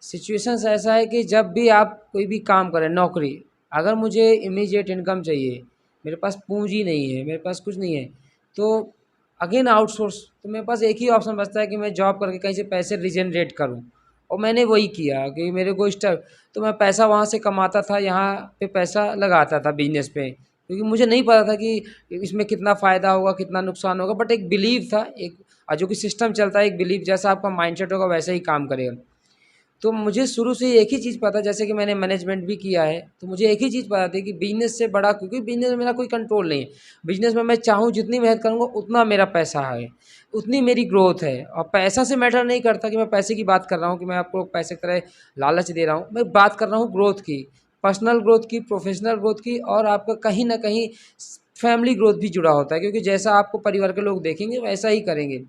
सिचुएशंस ऐसा है कि जब भी आप कोई भी काम करें, नौकरी, अगर मुझे इमीडिएट इनकम चाहिए, मेरे पास पूँजी नहीं है, मेरे पास कुछ नहीं है, तो अगेन आउटसोर्स, तो मेरे पास एक ही ऑप्शन बचता है कि मैं जॉब करके कहीं से पैसे रीजनरेट करूँ। और मैंने वही किया कि मेरे को तो मैं पैसा वहाँ से कमाता था, यहाँ पे पैसा लगाता था बिज़नेस पे, क्योंकि मुझे नहीं पता था कि इसमें कितना फ़ायदा होगा, कितना नुकसान होगा, बट एक बिलीव था, एक और जो कि सिस्टम चलता है एक बिलीफ, जैसा आपका माइंडसेट होगा वैसा ही काम करेगा। तो मुझे शुरू से एक ही चीज़ पता, जैसे कि मैंने मैनेजमेंट भी किया है, तो मुझे एक ही चीज़ पता थी कि बिज़नेस से बड़ा, क्योंकि बिज़नेस में मेरा कोई कंट्रोल नहीं है। बिज़नेस में मैं चाहूँ जितनी मेहनत करूँगा उतना मेरा पैसा है, उतनी मेरी ग्रोथ है। और पैसा से मैटर नहीं करता कि मैं पैसे की बात कर रहा हूँ, कि मैं आपको पैसे की तरह लालच दे रहा हूँ। मैं बात कर रहा हूँ ग्रोथ की, पर्सनल ग्रोथ की, प्रोफेशनल ग्रोथ की, और आपका कहीं न कहीं फैमिली ग्रोथ भी जुड़ा होता है, क्योंकि जैसा आपको परिवार के लोग देखेंगे वैसा ही करेंगे।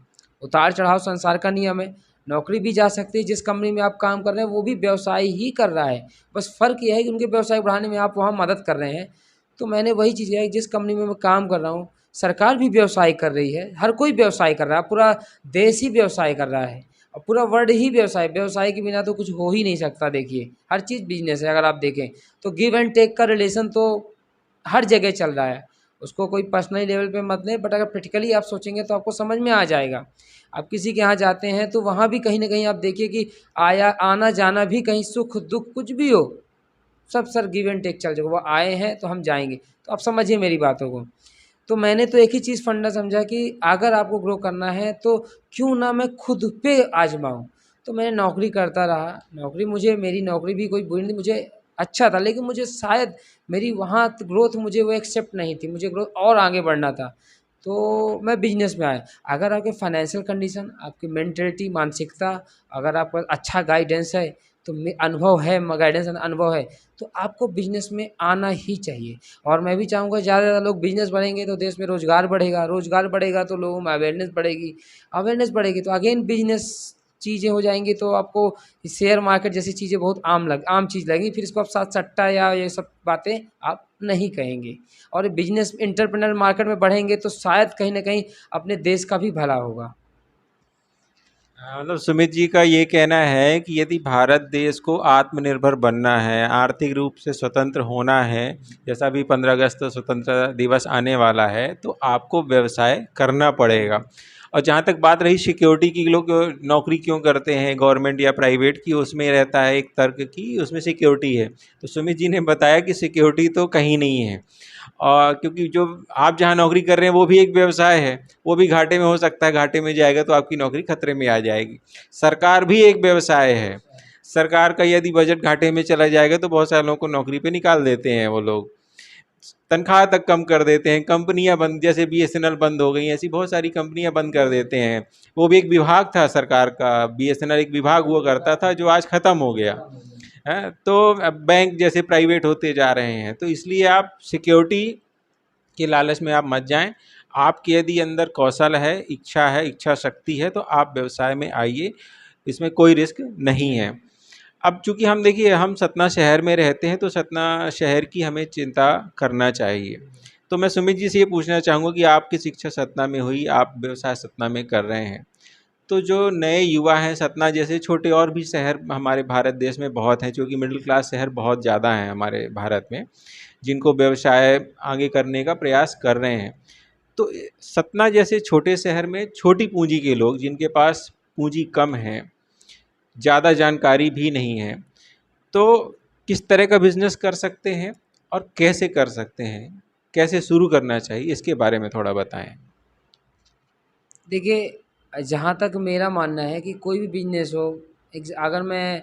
उतार-चढ़ाव संसार का नियम है। नौकरी भी जा सकती है, जिस कंपनी में आप काम कर रहे हैं वो भी व्यवसाय ही कर रहा है। बस फ़र्क ये है कि उनके व्यवसाय बढ़ाने में आप वहाँ मदद कर रहे हैं। तो मैंने वही चीज़ किया है, जिस कंपनी में मैं काम कर रहा हूँ, सरकार भी व्यवसाय कर रही है, हर कोई व्यवसाय कर रहा है, पूरा देश ही व्यवसाय कर रहा है और पूरा वर्ल्ड ही व्यवसाय, व्यवसाय के बिना तो कुछ हो ही नहीं सकता। देखिए, हर चीज़ बिज़नेस है। अगर आप देखें तो गिव एंड टेक का रिलेशन तो हर जगह चल रहा है। उसको कोई पर्सनल लेवल पे मत लें, बट अगर प्रैक्टिकली आप सोचेंगे तो आपको समझ में आ जाएगा। आप किसी के यहाँ जाते हैं तो वहाँ भी कहीं न कहीं आप देखिए कि आना-जाना भी, कहीं सुख-दुःख कुछ भी हो, सब सर गिव एंड टेक चल जाएगा। वो आए हैं तो हम जाएँगे। तो आप समझिए मेरी बातों को। तो मैंने तो एक ही चीज़ फंडा समझा कि अगर आपको ग्रो करना है तो क्यों ना मैं खुद पे आज़माऊँ। तो मैं नौकरी करता रहा। मेरी नौकरी भी कोई बुरी नहीं, मुझे अच्छा था, लेकिन मुझे शायद मेरी वहाँ ग्रोथ मुझे वो एक्सेप्ट नहीं थी। मुझे ग्रोथ और आगे बढ़ना था। तो मैं बिज़नेस में आया। अगर आपके फाइनेंशियल कंडीशन, आपकी मेंटालिटी, मानसिकता, अगर आपका अच्छा गाइडेंस है, तो मे अनुभव है, म गाइडेंस अनुभव है, तो आपको बिज़नेस में आना ही चाहिए। और मैं भी चाहूँगा ज़्यादा से ज़्यादा लोग बिज़नेस बढ़ेंगे तो देश में रोज़गार बढ़ेगा तो लोगों में अवेयरनेस बढ़ेगी तो अगेन बिज़नेस चीज़ें हो जाएँगी। तो आपको शेयर मार्केट जैसी चीज़ें बहुत आम चीज़ लगेंगी। फिर इसको आप साथ सट्टा या ये सब बातें आप नहीं कहेंगे। और बिज़नेस एंटरप्रेन्योर मार्केट में बढ़ेंगे तो शायद कहीं न कहीं अपने देश का भी भला होगा। मतलब सुमित जी का ये कहना है कि यदि भारत देश को आत्मनिर्भर बनना है, आर्थिक रूप से स्वतंत्र होना है, जैसा भी 15 अगस्त स्वतंत्रता दिवस आने वाला है, तो आपको व्यवसाय करना पड़ेगा। और जहाँ तक बात रही सिक्योरिटी की, लोग नौकरी क्यों करते हैं गवर्नमेंट या प्राइवेट की, उसमें रहता है एक तर्क कि उसमें सिक्योरिटी है। तो सुमित जी ने बताया कि सिक्योरिटी तो कहीं नहीं है, और क्योंकि जो आप जहाँ नौकरी कर रहे हैं वो भी एक व्यवसाय है, वो भी घाटे में हो सकता है, घाटे में जाएगा तो आपकी नौकरी खतरे में आ जाएगी। सरकार भी एक व्यवसाय है, सरकार का यदि बजट घाटे में चला जाएगा तो बहुत सारे लोगों को नौकरी पे निकाल देते हैं, वो लोग तनख्वाह तक कम कर देते हैं, कंपनियां बंद, जैसे बीएसएनएल बंद हो गई, ऐसी बहुत सारी कंपनियां बंद कर देते हैं। वो भी एक विभाग था सरकार का, बीएसएनएल एक विभाग हुआ करता था जो आज खत्म हो गया है। तो अब बैंक जैसे प्राइवेट होते जा रहे हैं, तो इसलिए आप सिक्योरिटी के लालच में आप मत जाएं। आपके यदि अंदर कौशल है, इच्छा शक्ति है, तो आप व्यवसाय में आइए, इसमें कोई रिस्क नहीं है। अब चूंकि हम देखिए हम सतना शहर में रहते हैं, तो सतना शहर की हमें चिंता करना चाहिए। तो मैं सुमित जी से ये पूछना चाहूँगा कि आपकी शिक्षा सतना में हुई, आप व्यवसाय सतना में कर रहे हैं, तो जो नए युवा हैं, सतना जैसे छोटे और भी शहर हमारे भारत देश में बहुत हैं, क्योंकि मिडिल क्लास शहर बहुत ज़्यादा हैं हमारे भारत में, जिनको व्यवसाय आगे करने का प्रयास कर रहे हैं। तो सतना जैसे छोटे शहर में छोटी पूंजी के लोग, जिनके पास पूंजी कम है, ज़्यादा जानकारी भी नहीं है, तो किस तरह का बिजनेस कर सकते हैं और कैसे कर सकते हैं, कैसे शुरू करना चाहिए, इसके बारे में थोड़ा बताएं। देखिए, जहाँ तक मेरा मानना है कि कोई भी बिज़नेस हो, अगर मैं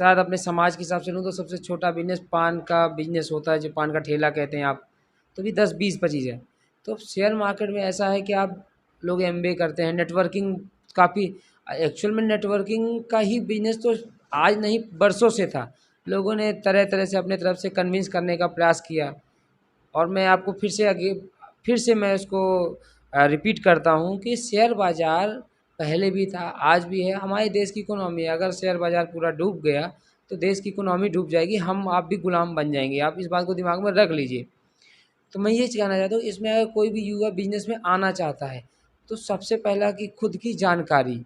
शायद अपने समाज के हिसाब से लूँ तो सबसे छोटा बिज़नेस पान का बिज़नेस होता है, जो पान का ठेला कहते हैं आप, तो भी 10, 20, 25 है। तो शेयर मार्केट में ऐसा है कि आप लोग एमबीए करते हैं, नेटवर्किंग काफ़ी, एक्चुअल में नेटवर्किंग का ही बिज़नेस तो आज नहीं बरसों से था। लोगों ने तरह-तरह से अपने तरफ से कन्विंस करने का प्रयास किया। और मैं आपको फिर से मैं उसको रिपीट करता हूँ कि शेयर बाज़ार पहले भी था, आज भी है। हमारे देश की इकोनॉमी, अगर शेयर बाज़ार पूरा डूब गया, तो देश की इकोनॉमी डूब जाएगी, हम आप भी गुलाम बन जाएँगे। आप इस बात को दिमाग में रख लीजिए। तो मैं ये कहना चाहता हूँ, इसमें अगर कोई भी युवा बिज़नेस में आना चाहता है, तो सबसे पहला कि खुद की जानकारी,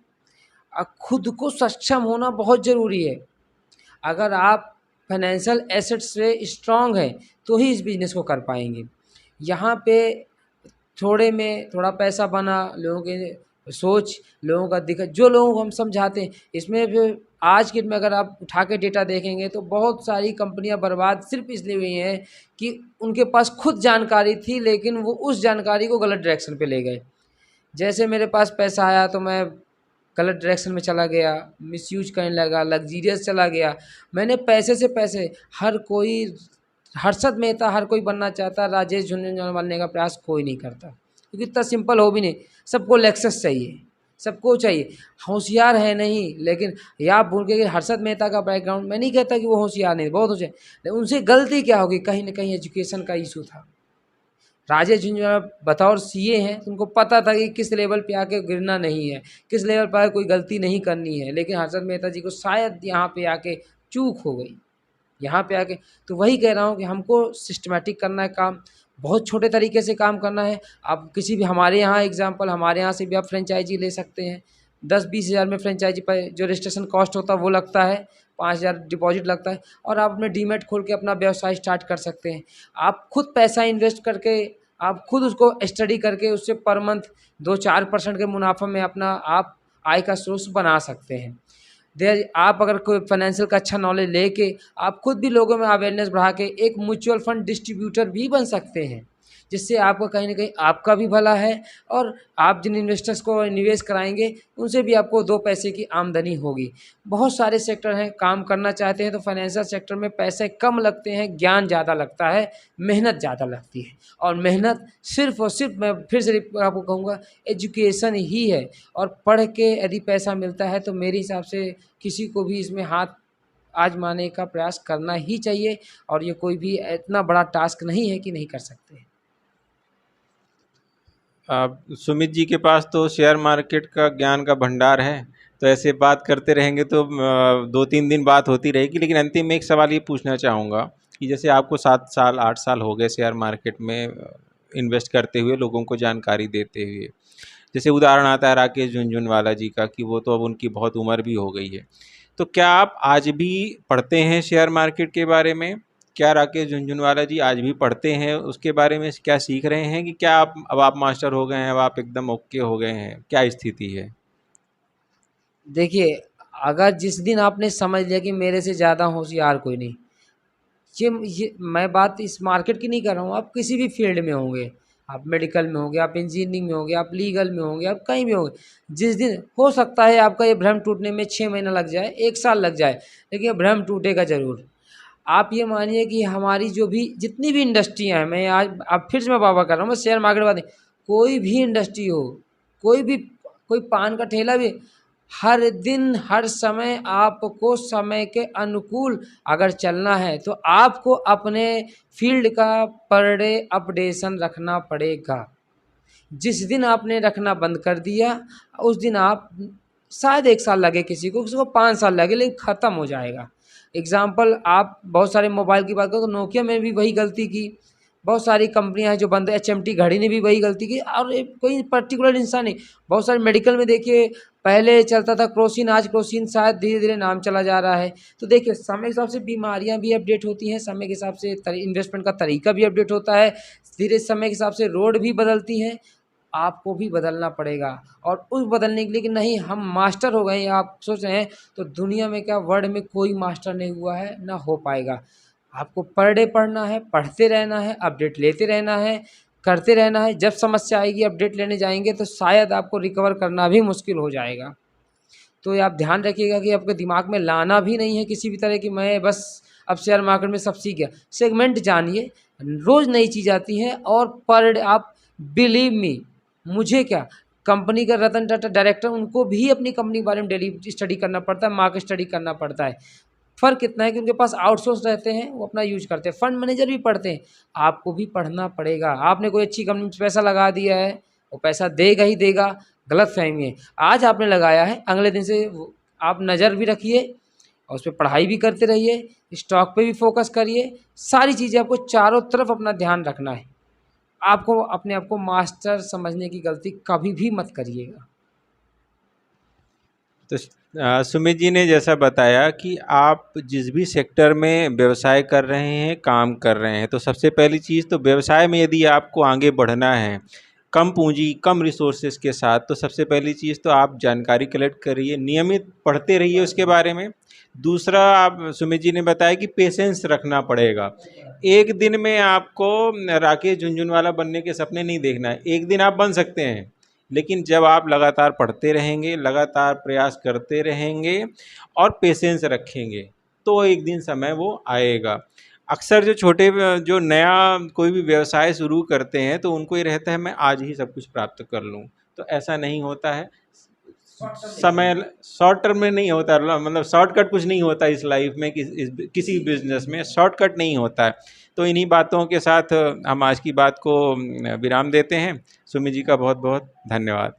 खुद को सक्षम होना बहुत ज़रूरी है। अगर आप फाइनेंशियल एसेट्स से स्ट्रॉन्ग हैं, तो ही इस बिज़नेस को कर पाएँगे। यहाँ पे थोड़े में थोड़ा पैसा बना, लोगों की सोच, लोगों का दिक्कत, जो लोगों को हम समझाते हैं, इसमें फिर आज के डेट में अगर आप उठा के डेटा देखेंगे तो बहुत सारी कंपनियां बर्बाद सिर्फ इसलिए हुई हैं कि उनके पास खुद जानकारी थी, लेकिन वो उस जानकारी को गलत डायरेक्शन पे ले गए। जैसे मेरे पास पैसा आया तो मैं गलत डायरेक्शन में चला गया, मिसयूज करने लगा, लग्ज़रियस चला गया। मैंने पैसे से पैसे, हर कोई हर्षद मेहता हर कोई बनना चाहता, राजेश झुनझुनवाला बनने का प्रयास कोई नहीं करता, क्योंकि इतना सिंपल हो भी नहीं। सबको लेक्सस चाहिए, सबको चाहिए, होशियार है नहीं। लेकिन ये आप भूल गए कि हर्षद मेहता का बैकग्राउंड, मैं नहीं कहता कि वो होशियार नहीं, बहुत होशियार, लेकिन उनसे गलती क्या होगी, कहीं न कहीं एजुकेशन का इशू था। राजेश झुनझुनवाला बतौर सीए हैं, तो उनको पता था कि किस लेवल पे आके गिरना नहीं है, किस लेवल पे आके कोई गलती नहीं करनी है। लेकिन हर्षद मेहता जी को शायद यहाँ पे आके चूक हो गई, यहाँ पे आके। तो वही कह रहा हूँ कि हमको सिस्टमैटिक करना है काम, बहुत छोटे तरीके से काम करना है। आप किसी भी, हमारे यहाँ एग्जांपल, हमारे यहाँ से भी आप फ्रेंचाइजी ले सकते हैं। 10-20 हज़ार में फ्रेंचाइजी पर जो रजिस्ट्रेशन कॉस्ट होता है वो लगता है, 5,000 डिपॉजिट लगता है, और आप अपने डीमैट खोल के अपना व्यवसाय स्टार्ट कर सकते हैं। आप खुद पैसा इन्वेस्ट करके, आप खुद उसको स्टडी करके, उससे पर मंथ 2-4% के मुनाफा में अपना आप आय का सोर्स बना सकते हैं। आप अगर कोई फाइनेंशियल का अच्छा नॉलेज लेके आप खुद भी लोगों में अवेयरनेस बढ़ा के एक म्यूचुअल फंड डिस्ट्रीब्यूटर भी बन सकते हैं, जिससे आपका कहीं न कहीं आपका भी भला है, और आप जिन इन्वेस्टर्स को निवेश कराएँगे उनसे भी आपको 2 पैसे की आमदनी होगी। बहुत सारे सेक्टर हैं, काम करना चाहते हैं तो फाइनेंशियल सेक्टर में पैसे कम लगते हैं, ज्ञान ज़्यादा लगता है, मेहनत ज़्यादा लगती है। और मेहनत सिर्फ़ और सिर्फ़, मैं फिर से आपको कहूँगा, एजुकेशन ही है। और पढ़ के यदि पैसा मिलता है तो मेरे हिसाब से किसी को भी इसमें हाथ आज़माने का प्रयास करना ही चाहिए, और ये कोई भी इतना बड़ा टास्क नहीं है कि नहीं कर सकते। सुमित जी के पास तो शेयर मार्केट का ज्ञान का भंडार है, तो ऐसे बात करते रहेंगे तो 2-3 दिन बात होती रहेगी। लेकिन अंतिम में एक सवाल ये पूछना चाहूँगा कि जैसे आपको 7 साल 8 साल हो गए शेयर मार्केट में इन्वेस्ट करते हुए, लोगों को जानकारी देते हुए। जैसे उदाहरण आता है राकेश झुनझुनवाला जी का कि वो तो अब उनकी बहुत उम्र भी हो गई है। तो क्या आप आज भी पढ़ते हैं शेयर मार्केट के बारे में? क्या राकेश झुनझुनवाला जी आज भी पढ़ते हैं? उसके बारे में क्या सीख रहे हैं कि क्या अब आप मास्टर हो गए हैं, अब आप एकदम ओके हो गए हैं? क्या स्थिति है? देखिए, अगर जिस दिन आपने समझ लिया कि मेरे से ज़्यादा होशियार कोई नहीं, ये मैं बात इस मार्केट की नहीं कर रहा हूँ, आप किसी भी फील्ड में होंगे, आप मेडिकल में होंगे, आप इंजीनियरिंग में होंगे, आप लीगल में होंगे, आप कहीं भी होंगे, जिस दिन हो सकता है आपका ये भ्रम टूटने में 6 महीना लग जाए, 1 साल लग जाए, लेकिन ये भ्रम टूटेगा ज़रूर। आप ये मानिए कि हमारी जो भी जितनी भी इंडस्ट्रियाँ हैं, मैं आज अब फिर से मैं बात कर रहा हूँ, मैं शेयर मार्केट बात नहीं, कोई भी इंडस्ट्री हो, कोई भी, कोई पान का ठेला भी, हर दिन हर समय आपको समय के अनुकूल अगर चलना है तो आपको अपने फील्ड का पर डे अपडेशन रखना पड़ेगा। जिस दिन आपने रखना बंद कर दिया, उस दिन आप, शायद 1 साल लगे किसी को 5 साल लगे, लेकिन ख़त्म हो जाएगा। एग्ज़ाम्पल, आप बहुत सारे मोबाइल की बात करो तो नोकिया में भी वही गलती की। बहुत सारी कंपनियाँ हैं जो बंद, एचएमटी घड़ी ने भी वही गलती की, और कोई पर्टिकुलर इंसान नहीं। बहुत सारे मेडिकल में देखिए, पहले चलता था क्रोसिन, आज क्रोसिन शायद धीरे-धीरे नाम चला जा रहा है। तो देखिए, समय के हिसाब से बीमारियाँ भी अपडेट होती हैं, समय के हिसाब से इन्वेस्टमेंट का तरीका भी अपडेट होता है, धीरे समय के हिसाब से रोड भी बदलती हैं। आपको भी बदलना पड़ेगा, और उस बदलने के लिए कि नहीं हम मास्टर हो गए हैं, आप सोच रहे हैं, तो दुनिया में क्या, वर्ल्ड में कोई मास्टर नहीं हुआ है, ना हो पाएगा। आपको पर डे पढ़ना है, पढ़ते रहना है, अपडेट लेते रहना है, करते रहना है। जब समस्या आएगी, अपडेट लेने जाएँगे तो शायद आपको रिकवर करना भी मुश्किल हो जाएगा। तो ये आप ध्यान रखिएगा कि आपके दिमाग में लाना भी नहीं है किसी भी तरह की मैं बस अब शेयर मार्केट में सब सीख गया। सेगमेंट जानिए, रोज़ नई चीज़ आती है, और पर डे आप, बिलीव मी, मुझे क्या, कंपनी का रतन टाटा डायरेक्टर, उनको भी अपनी कंपनी के बारे में डेली स्टडी करना पड़ता है, मार्केट स्टडी करना पड़ता है। फ़र्क इतना है कि उनके पास आउटसोर्स रहते हैं, वो अपना यूज़ करते हैं। फंड मैनेजर भी पढ़ते हैं, आपको भी पढ़ना पड़ेगा। आपने कोई अच्छी कंपनी में पैसा लगा दिया है, वो पैसा देगा ही देगा, गलतफ़हमी है। आज आपने लगाया है, अगले दिन से वो आप नज़र भी रखिए, और उस पे पढ़ाई भी करते रहिए, स्टॉक पे भी फ़ोकस करिए, सारी चीज़ें आपको चारों तरफ अपना ध्यान रखना है। आपको अपने आप को मास्टर समझने की गलती कभी भी मत करिएगा। तो सुमित जी ने जैसा बताया कि आप जिस भी सेक्टर में व्यवसाय कर रहे हैं, काम कर रहे हैं, तो सबसे पहली चीज़ तो व्यवसाय में यदि आपको आगे बढ़ना है, कम पूंजी, कम रिसोर्सेज के साथ, तो सबसे पहली चीज़ तो आप जानकारी कलेक्ट करिए, नियमित पढ़ते रहिए उसके बारे में। दूसरा, आप सुमित जी ने बताया कि पेशेंस रखना पड़ेगा। एक दिन में आपको राकेश झुनझुनवाला बनने के सपने नहीं देखना है। एक दिन आप बन सकते हैं, लेकिन जब आप लगातार पढ़ते रहेंगे, लगातार प्रयास करते रहेंगे और पेशेंस रखेंगे, तो एक दिन समय वो आएगा। अक्सर जो नया कोई भी व्यवसाय शुरू करते हैं, तो उनको ये रहता है मैं आज ही सब कुछ प्राप्त कर लूँ, तो ऐसा नहीं होता है। समय शॉर्ट टर्म में नहीं होता, मतलब शॉर्टकट कुछ नहीं होता इस लाइफ में, किसी बिजनेस में शॉर्टकट नहीं होता है। तो इन्हीं बातों के साथ हम आज की बात को विराम देते हैं। सुमित जी का बहुत बहुत धन्यवाद।